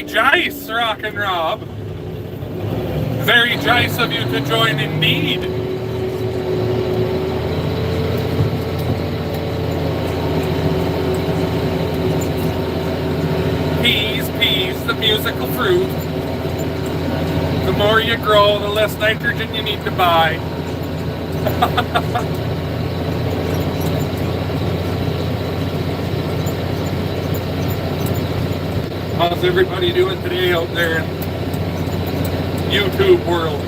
Very nice, Rock and Rob. Very nice of you to join indeed. Peas, the musical fruit. The more you grow, the less nitrogen you need to buy. How's everybody doing today out there in YouTube world?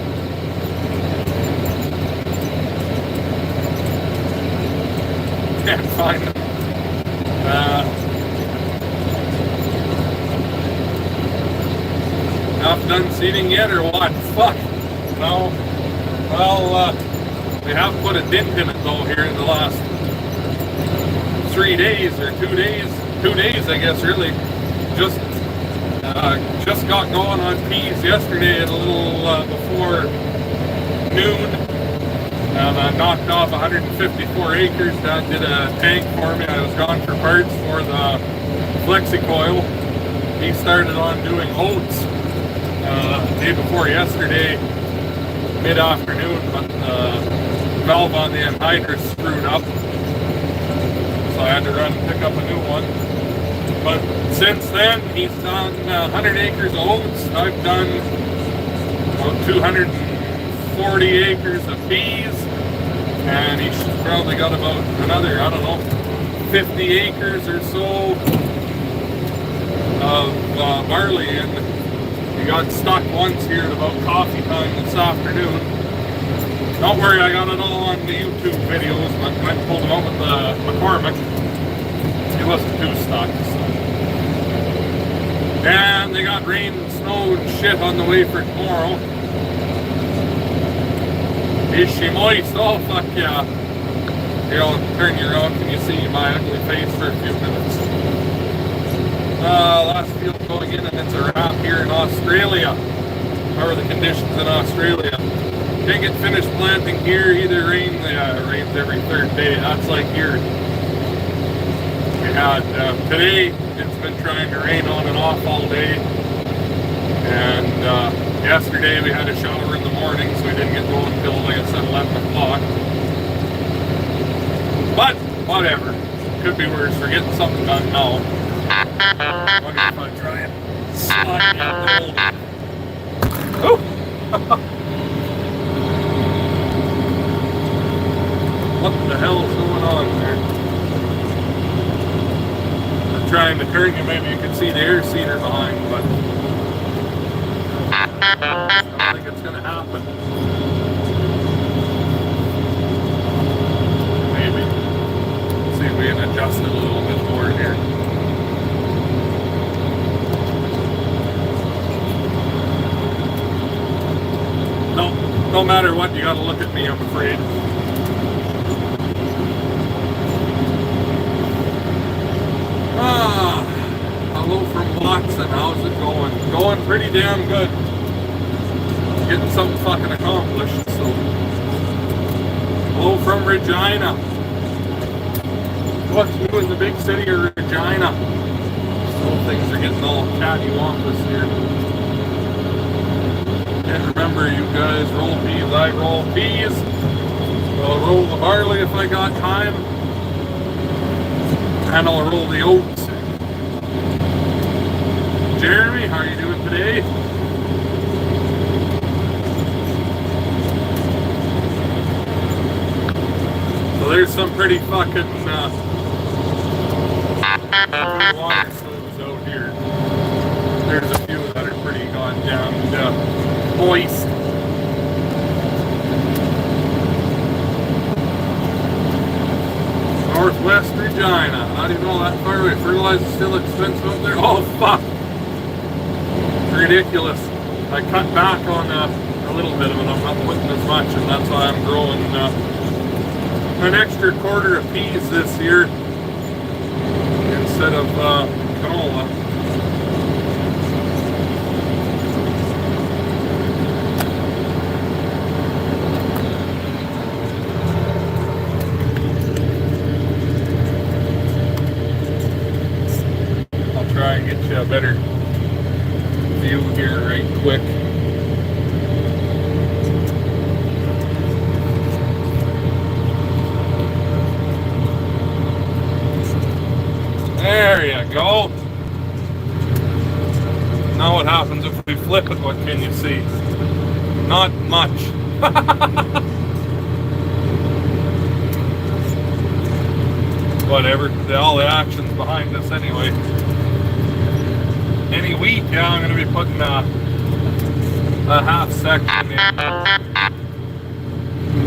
Can't find it. Not done seeding yet or what? Fuck. No. Well, we have put a dent in it though here in the last 3 days or 2 days. 2 days, I guess, really. Just got going on peas yesterday at a little before noon, and I knocked off 154 acres. Dad did a tank for me. I was gone for parts for the flexi-coil. He started on doing oats the day before yesterday, mid-afternoon, but the valve on the anhydrous screwed up, so I had to run and pick up a new one. But since then, he's done 100 acres of oats. I've done about 240 acres of peas, and he's probably got about another, I don't know, 50 acres or so of barley. And he got stuck once here at about coffee time this afternoon. Don't worry, I got it all on the YouTube videos, but I went and pulled him out with the McCormick. He wasn't too stuck. So. And they got rain and snow and shit on the way for tomorrow. Is she moist? Oh, fuck yeah. Here, I'll turn you around. Can you see my ugly face for a few minutes? Last field going in, and it's a wrap here in Australia. How are the conditions in Australia? Can't get finished planting here. Either rains every third day. That's like here. We had today, it's been trying to rain on and off all day, and yesterday we had a shower in the morning, so we didn't get going until, like I said, 11 o'clock. But whatever, could be worse. We're getting something done now. I wonder if I try and slide down the old. What the hell is going on there? Trying to turn you, maybe you can see the air seeder behind, but I don't think it's going to happen. Maybe. Let's see if we can adjust it a little bit more here. No matter what, you got to look at me, I'm afraid. Hello from Watson. How's it going? Going pretty damn good. Getting something fucking accomplished. So, hello from Regina. What's new in the big city of Regina? So things are getting all cattywampus here. Can't remember, you guys roll peas. I roll peas. I'll roll the barley if I got time. And I'll roll the oats. Jeremy, how are you doing today? So there's some pretty fucking water sluices out here. There's a few that are pretty goddamn moist. Northwest Regina. Not even all that far away. Fertilizer's still expensive up there. Oh, fuck. Ridiculous. I cut back on a little bit of it. I'm not putting as much, and that's why I'm growing an extra quarter of peas this year instead of canola. I'll try and get you a better view here right quick. There you go. Now what happens if we flip it? What can you see? Not much. Whatever. All the action's behind us anyway. Any wheat? Yeah, I'm going to be putting a half section in.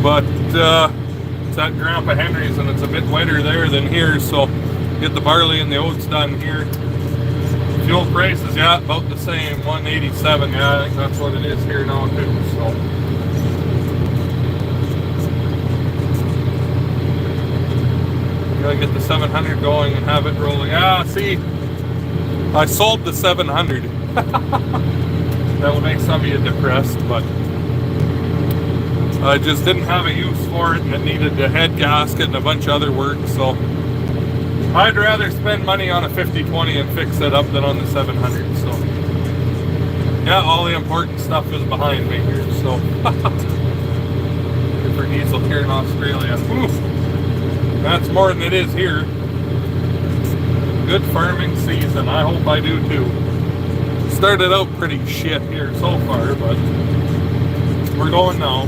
But it's at Grandpa Henry's and it's a bit wetter there than here, so get the barley and the oats done here. Fuel prices, yeah, about the same, 187. Yeah, I think that's what it is here now too. So gotta get the 700 going and have it rolling. Ah, see, I sold the 700. That will make some of you depressed, but I just didn't have a use for it, and it needed a head gasket and a bunch of other work, so I'd rather spend money on a 5020 and fix it up than on the 700. So yeah, all the important stuff is behind me here. So good for diesel here in Australia. Oof, that's more than it is here. Good farming season. I hope I do too. Started out pretty shit here so far, but we're going now.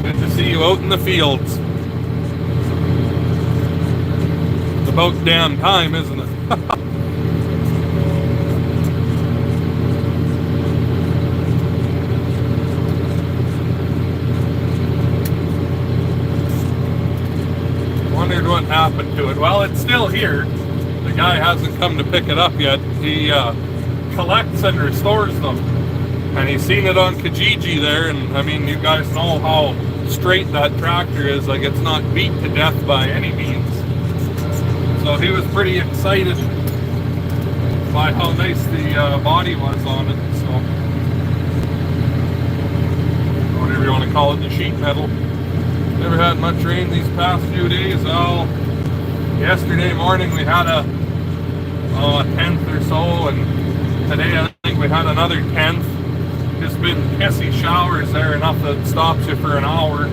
Good to see you out in the fields. It's about damn time, isn't it? Wondered what happened to it. Well, it's still here. The guy hasn't come to pick it up yet. He collects and restores them. And he's seen it on Kijiji there, and I mean, you guys know how straight that tractor is. Like, it's not beat to death by any means. So he was pretty excited by how nice the body was on it. So whatever you want to call it, the sheet metal. Never had much rain these past few days. Oh, yesterday morning we had a tenth or so, and today I think we had another tenth. Just been pissy showers there, enough that stops you for an hour.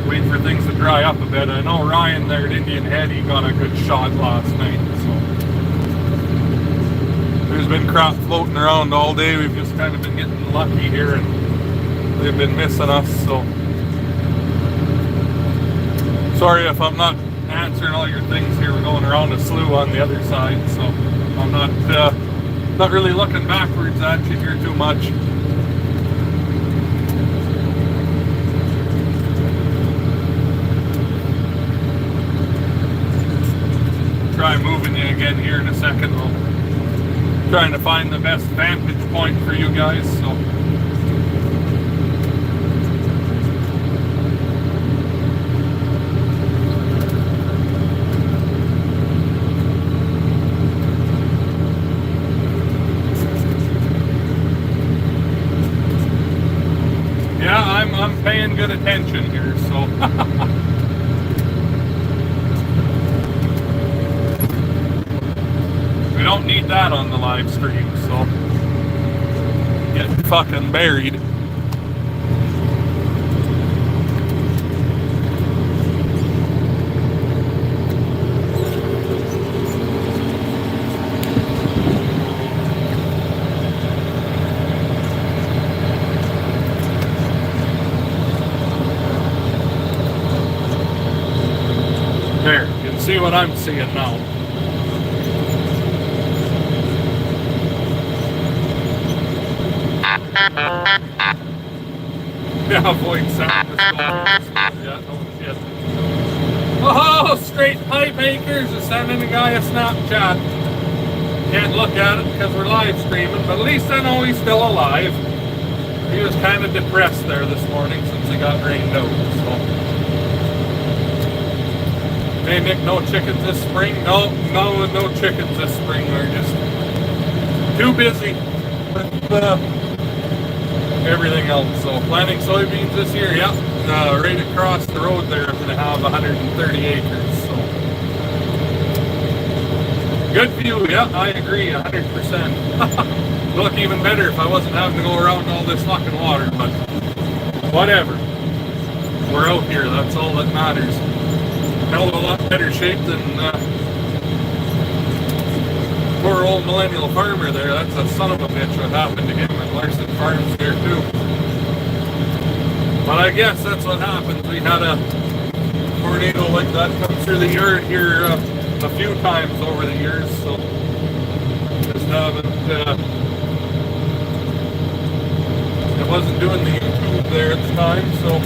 Wait for things to dry up a bit. I know Ryan there at Indian Head, he got a good shot last night. So there's been crap floating around all day. We've just kind of been getting lucky here, and they've been missing us. So sorry if I'm not answering all your things here. We're going around a slough on the other side, so I'm not really looking backwards at you here too much. Try moving you again here in a second. We'll trying to find the best vantage point for you guys. So yeah, I'm paying good attention here. So. We don't need that on the live stream, so get fucking buried. There, you can see what I'm seeing now. Yeah, avoid sound. Yeah, oh shit. Oh, straight pipe acres is sending a guy a Snapchat. Can't look at it because we're live streaming, but at least I know he's still alive. He was kind of depressed there this morning since he got rained out. So. Hey Nick, no chickens this spring? No chickens this spring. We're just too busy with everything else. So planting soybeans this year, yeah. Right across the road there, I'm going to have 130 acres. So Good view, yeah, I agree, 100%. Look even better if I wasn't having to go around all this fucking water, but whatever. We're out here, that's all that matters. Hell of a lot better shape than poor old millennial farmer there. That's a son of a bitch what happened to him at Larson Farms there too. But I guess that's what happens. We had a tornado like that come through the yard here a few times over the years, so just haven't I wasn't doing the YouTube there at the time, so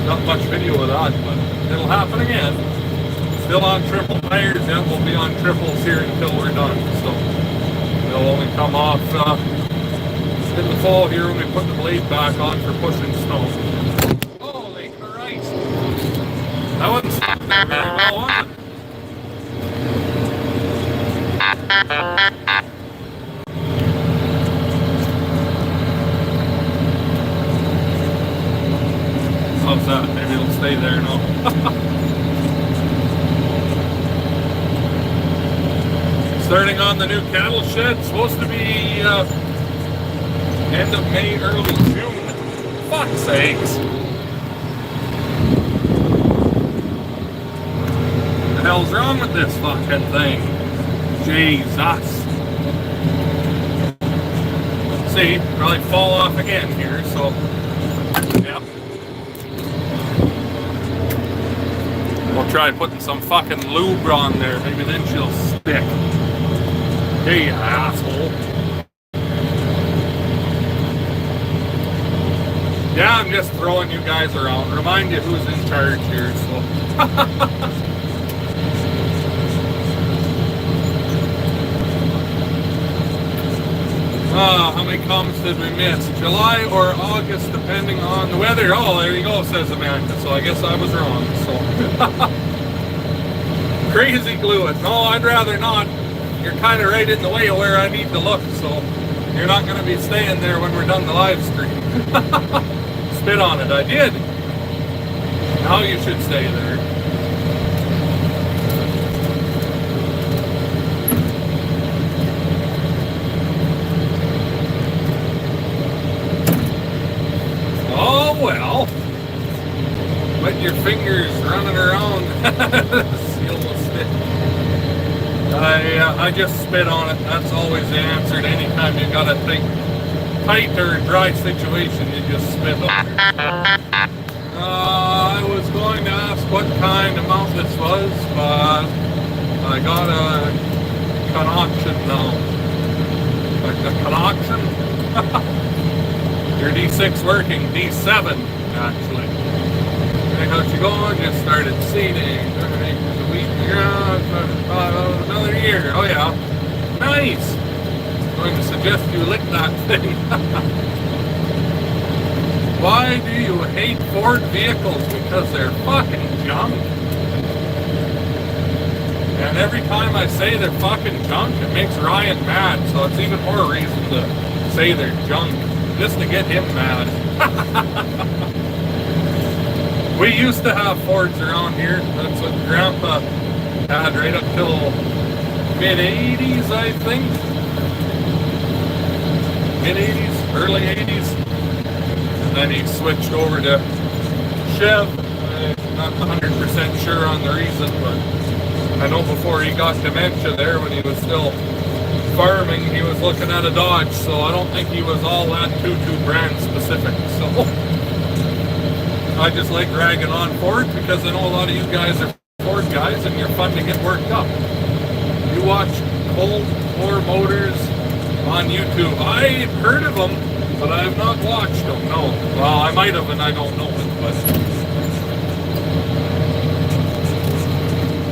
not much video of that, but it'll happen again. Still on triple tires, yeah, we'll be on triples here until we're done, so they'll only come off in the fall here when we put the blade back on for pushing snow. Holy Christ! That wasn't stuck there very well, was it? How's that? Maybe it'll stay there now. Starting on the new cattle shed, supposed to be end of May, early June. Fuck's sakes. What the hell's wrong with this fucking thing? Jesus. See, probably fall off again here, so yeah. We'll try putting some fucking lube on there, maybe then she'll stick. Hey, you asshole. Yeah, I'm just throwing you guys around. Remind you who's in charge here, so. How many comments did we miss? July or August, depending on the weather. Oh, there you go, says Amanda. So I guess I was wrong, so. Crazy glue it. No, I'd rather not. You're kind of right in the way of where I need to look, so you're not going to be staying there when we're done the live stream. Spit on it, I did. Now you should stay there. Oh well. Let your fingers running around. Seal the stick. I just spit on it. That's always the answer. Anytime you got a tight or dry situation, you just spit on it. I was going to ask what kind of mount this was, but I got a connection now. Like a connection? Your D6 working. D7, actually. Okay, how's you going? Just started seeding. 7 acres a week. Yeah, another year. Oh yeah. Nice. I'm going to suggest you lick that thing. Why do you hate Ford vehicles? Because they're fucking junk. And every time I say they're fucking junk, it makes Ryan mad. So it's even more reason to say they're junk. Just to get him mad. We used to have Fords around here. That's what Grandpa had right up till mid-80s, I think. Mid-80s, early 80s. And then he switched over to Chev. I'm not 100% sure on the reason, but I know before he got dementia there, when he was still farming, he was looking at a Dodge, so I don't think he was all that too brand specific. So I just like ragging on Ford because I know a lot of you guys are Ford guys and you're fun to get worked up. You watch Cold War Motors on YouTube. I've heard of them, but I have not watched them. No. Well, I might have and I don't know it, but.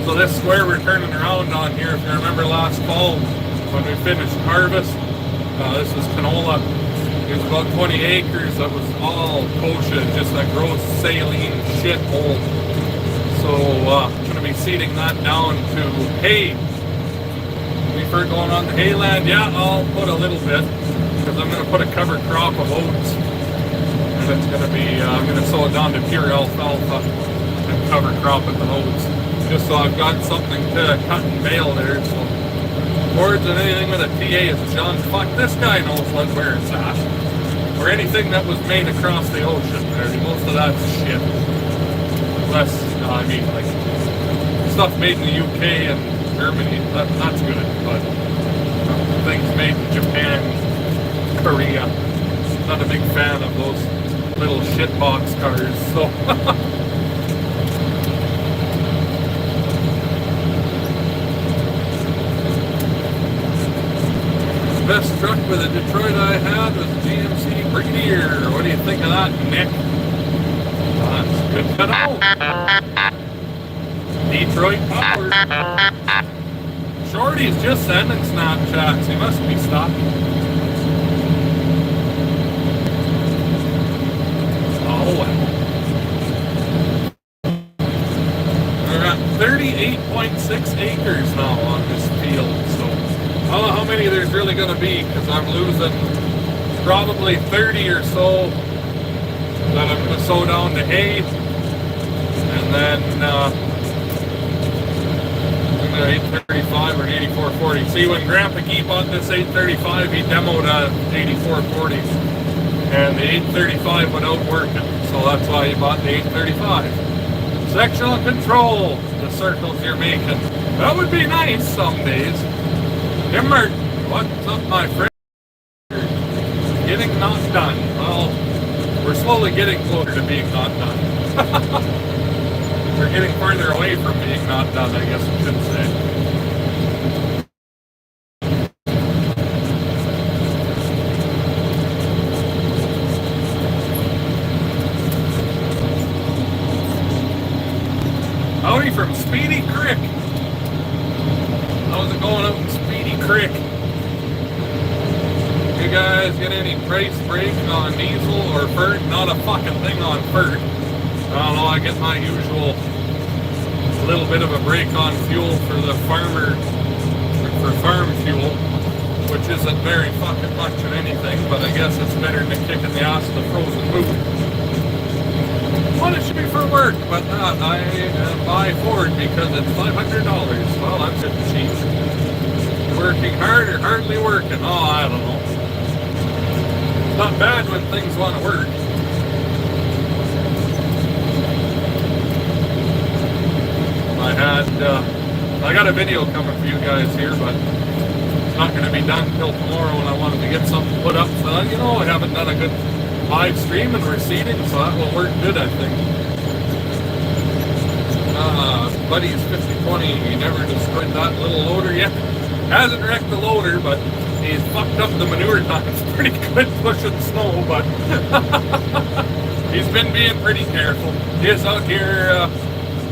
So this square we're turning around on here, if you remember last fall when we finished harvest, this was canola. It was about 20 acres that was all kochia, just that gross saline shithole. So I'm going to be seeding that down to hay. Prefer going on the hayland? Yeah, I'll put a little bit because I'm going to put a cover crop of oats. And it's going to be, I'm going to sow it down to pure alfalfa and cover crop it with oats. just so I've got something to cut and bail there. So boards and anything with a TA is junk. Fuck, this guy knows where it's at. Or anything that was made across the ocean. Most of that's shit. Unless, I mean, like, stuff made in the UK and Germany, that's good. But things made in Japan, Korea, not a big fan of those little shitbox cars, so. Best truck with a Detroit I had was a GMC Brigadier. What do you think of that, Nick? That's good to know. Detroit power. Shorty's just sending Snapchats. He must be stopped. Oh well. We're at 38.6 acres now on this field, so I don't know how many there's really going to be, because I'm losing probably 30 or so that I'm going to sow down to hay, and then 835 or 8440. See, when Grandpa Gee bought this 835, he demoed a 8440, and the 835 went out working, so that's why he bought the 835. Sectional control, the circles you're making. That would be nice some days. Tim Martin, what's up, my friend? Getting not done. Well, we're slowly getting closer to being not done. We're getting further away from being not done, I guess I should say. Howdy from Speedy Creek. How's it going up in Speedy Creek? You guys get any price break on diesel or Fert? Not a fucking thing on Fert. I don't know, I get my usual little bit of a break on fuel for the farmer, for farm fuel, which isn't very fucking much of anything, but I guess it's better than kicking the ass of the frozen food. What it should be for work, but not. I buy Ford because it's $500. Well, that's just cheap. Working hard or hardly working? Oh, I don't know. It's not bad when things want to work. I got a video coming for you guys here, but it's not going to be done until tomorrow, and I wanted to get something put up. So, you know, I haven't done a good live stream and receding, so that will work good, I think. Buddy's 5020, he never destroyed that little loader yet. Hasn't wrecked the loader, but he's fucked up the manure times pretty good pushing snow, but he's been being pretty careful. He is out here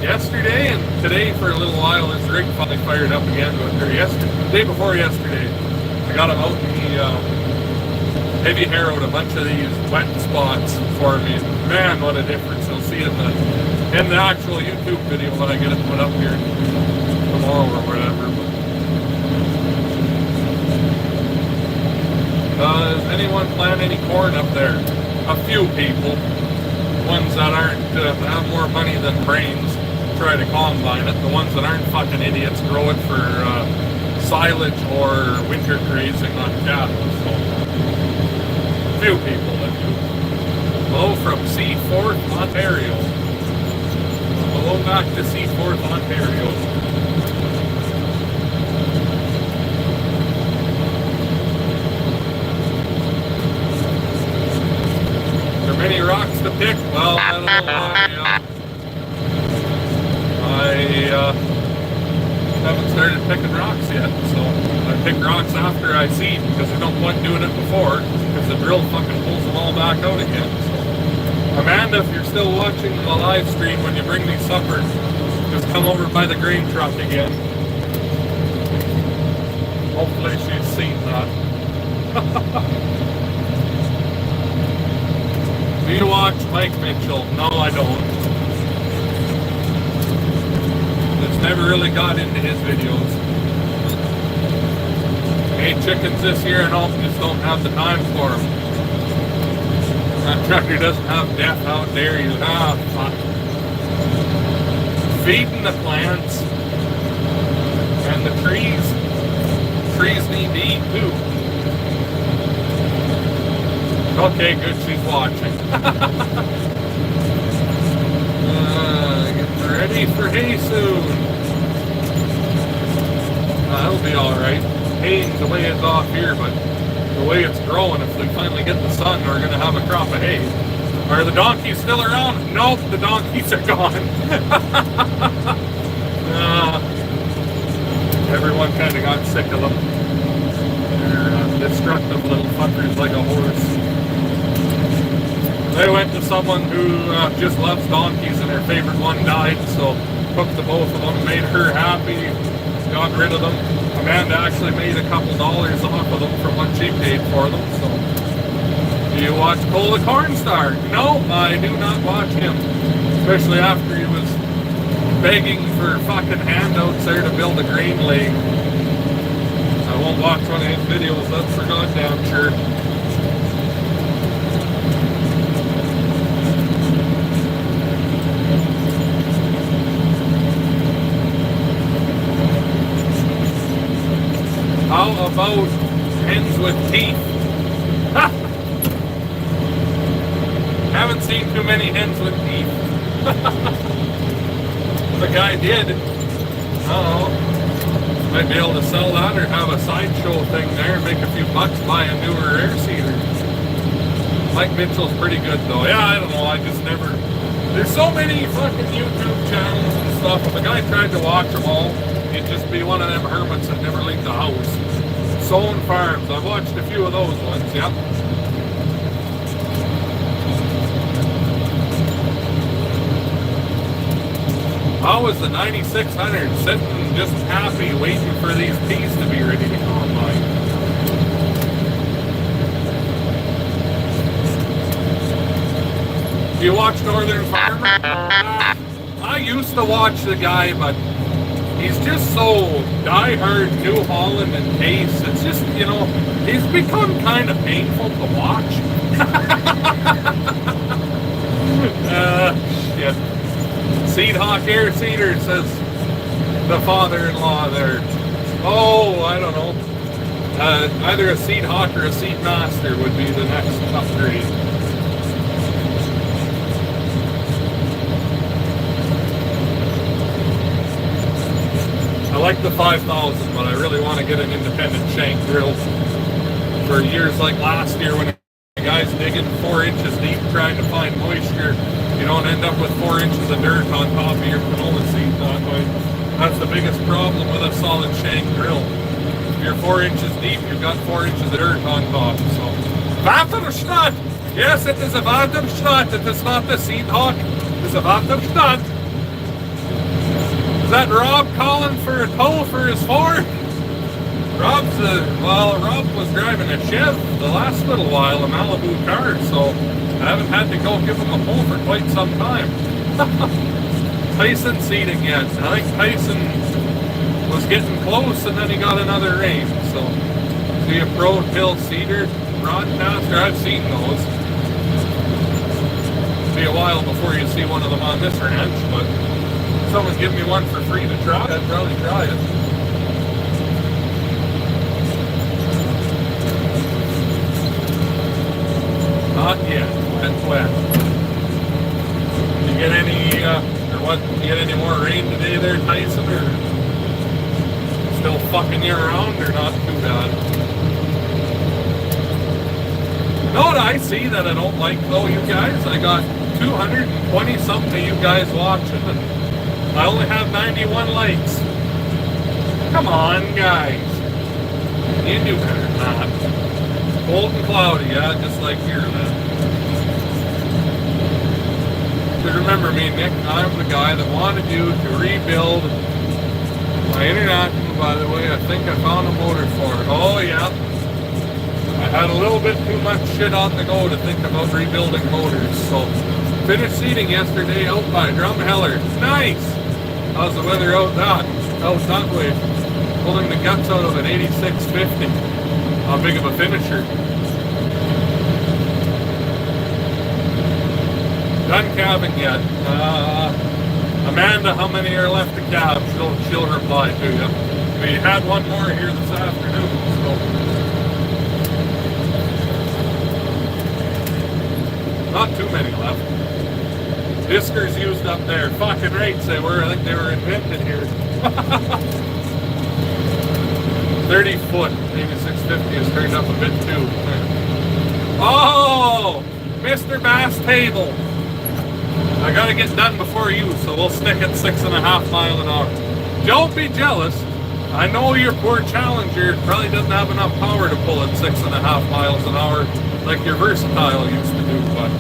yesterday and today for a little while. His rig finally fired up again, but yesterday, the day before yesterday, I got him out and he heavy harrowed a bunch of these wet spots for me. Man, what a difference. You'll see in the actual YouTube video when I get it put up here tomorrow or whatever. Does anyone plant any corn up there? A few people. Ones that aren't have more money than brains try to combine it. The ones that aren't fucking idiots grow it for silage or winter grazing on cattle. So few people that do. Hello from Seaforth, Ontario. Hello back to Seaforth, Ontario. Are there many rocks to pick? Well, I don't know. I haven't started picking rocks yet, so I pick rocks after I seed because I don't want doing it before because the drill fucking pulls them all back out again. So, Amanda, if you're still watching the live stream when you bring me supper, just come over by the grain truck again. Hopefully she's seen that. Do you watch Mike Mitchell? No, I don't. It's never really got into his videos. Ate chickens this year and all, just don't have the time for them. That tractor doesn't have death out there. He's fuck. feeding the plants and the trees. Trees need to eat too. Okay, good, she's watching. Getting ready for hay soon. That'll be alright. Haying the way it's off here, but the way it's growing, if we finally get the sun, we're going to have a crop of hay. Are the donkeys still around? Nope, the donkeys are gone. Everyone kind of got sick of them. They're destructive little fuckers like a horse. They went to someone who just loves donkeys and her favorite one died, so took the both of them, made her happy, got rid of them. Amanda actually made a couple dollars off of them from what she paid for them, so. Do you watch Cole the Cornstar? No, I do not watch him. Especially after he was begging for fucking handouts there to build a grain leg. I won't watch one of his videos, that's for goddamn sure. How about hens with teeth? Ha! Haven't seen too many hens with teeth. The guy did. Oh, might be able to sell that or have a sideshow thing there and make a few bucks, buy a newer air seeder. Mike Mitchell's pretty good though. Yeah, I don't know, I just never... There's so many fucking YouTube channels and stuff. If a guy tried to watch them all, he'd just be one of them hermits that never leave the house. Sown Farms, I've watched a few of those ones, yep. How was the 9600 sitting just happy waiting for these peas to be ready to go online? Do you watch Northern Farmer? I used to watch the guy, but he's just so die-hard New Holland and taste. It's just, you know, he's become kind of painful to watch. Shit. Seed Hawk Air Seeder, says the father-in-law there. Oh, I don't know. Either a Seed Hawk or a Seed Master would be the next upgrade. I like the 5000, but I really want to get an independent shank drill. For years like last year when the guys digging 4 inches deep trying to find moisture, you don't end up with 4 inches of dirt on top of your canola seed that way. That's the biggest problem with a solid shank drill. If you're 4 inches deep, you've got 4 inches of dirt on top. So, Waterstadt! Yes, it is a Waterstadt. It is not the Seed Hawk. It is a Waterstadt. Is that Rob calling for a tow for his Ford? Rob was driving a Chev the last little while, a Malibu car, so I haven't had to go give him a pull for quite some time. Tyson seeding yet. I think Tyson was getting close and then he got another rain. So, see a Pro Hill seeder broadcaster. I've seen those. It'll be a while before you see one of them on this ranch, but if someone give me one for free to try, I'd probably try it. Not yet. It's wet. You get any, you get any more rain today there, Tyson, or still fucking you around, or not too bad? You know what I see that I don't like though, you guys? I got 220 something of you guys watching, and I only have 91 likes. Come on, guys. You do better than that. Cold and cloudy, yeah, just like here then. But remember me, Nick, I'm the guy that wanted you to rebuild my International, by the way. I think I found a motor for it. Oh, yeah. I had a little bit too much shit on the go to think about rebuilding motors, so finished seeding yesterday out by Drumheller. Nice! How's the weather out that way? Pulling the guts out of an 8650. How big of a finisher? Done calving yet? Amanda, how many are left to cab? She'll reply to you. We had one more here this afternoon, so not too many left. Diskers used up there. Fucking rates they were. I think they were invented here. 30 foot, maybe 650 has turned up a bit too. Oh, Mr. Bass Table. I gotta get done before you, so we'll stick at 6.5 miles an hour. Don't be jealous. I know your poor Challenger probably doesn't have enough power to pull at 6.5 miles an hour like your Versatile used to do, but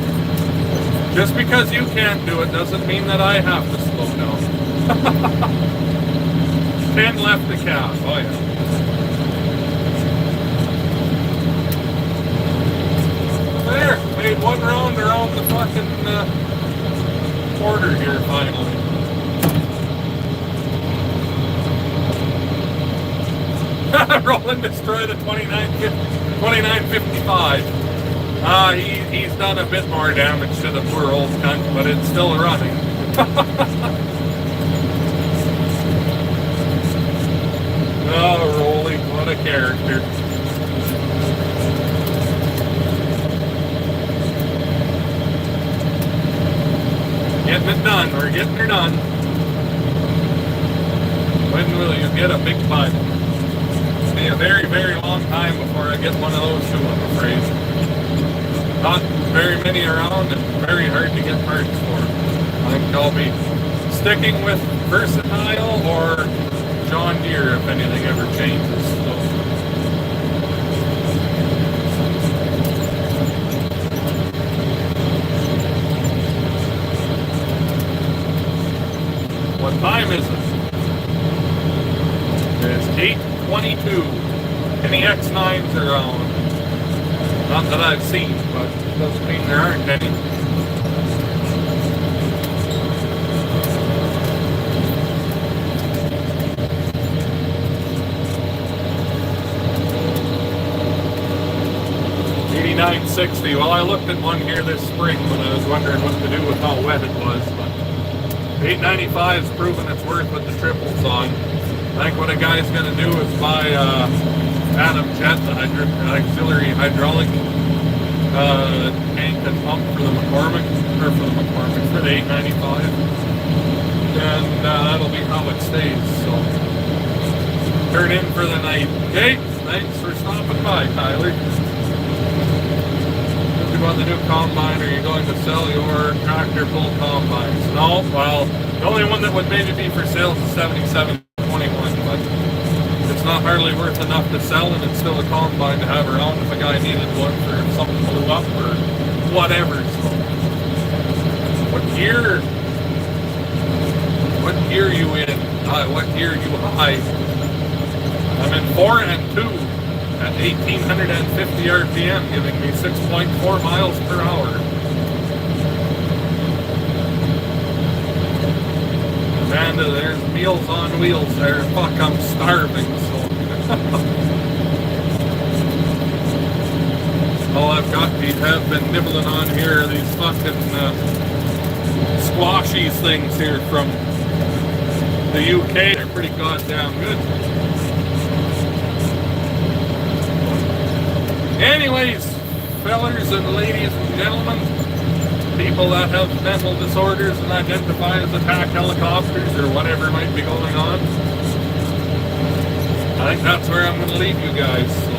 just because you can't do it doesn't mean that I have to slow down. 10 left to cab. Oh yeah. There, made one round around the fucking quarter here finally. Roland destroyed a 2955. He's done a bit more damage to the poor old cunt, but it's still running. Oh, Rolly, what a character. Getting it done. We're getting her done. When will you get a big bite? It'll be a very, very long time before I get one of those two, I'm afraid. Not very many around and very hard to get parts for. I think I'll be sticking with Versatile or John Deere if anything ever changes. So. What time is it? It's 8:22. Any X9s around? Not that I've seen, but it doesn't mean there aren't any. $89.60. Well, I looked at one here this spring when I was wondering what to do with how wet it was, but $8.95's proven its worth with the triples on. I think what a guy's going to do is buy Adam Jet, the auxiliary hydraulic tank and pump for the McCormick, for the $8.95. And that'll be how it stays. So turn in for the night. Okay, thanks for stopping by, Tyler. About the new combine, are you going to sell your tractor pull combines? No, well, the only one that would maybe be for sale is the 7721, but it's not hardly worth enough to sell, and it's still a combine to have around if a guy needed one for if something blew up or whatever. So, what gear are you in? What gear are you high? I'm in 4 and 2. At 1,850 RPM, giving me 6.4 miles per hour. And there's Meals on Wheels there. Fuck, I'm starving, so. All I've been nibbling on here are these fucking squashies things here from the UK. They're pretty goddamn good. Anyways, fellers and ladies and gentlemen, people that have mental disorders and identify as attack helicopters or whatever might be going on, I think that's where I'm going to leave you guys. So,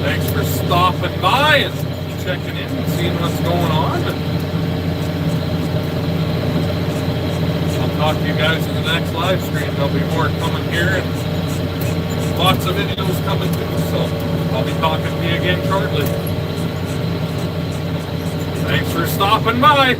thanks for stopping by and checking in and seeing what's going on. I'll talk to you guys in the next live stream. There'll be more coming here and lots of videos coming too, so I'll be talking to you again shortly. Thanks for stopping by.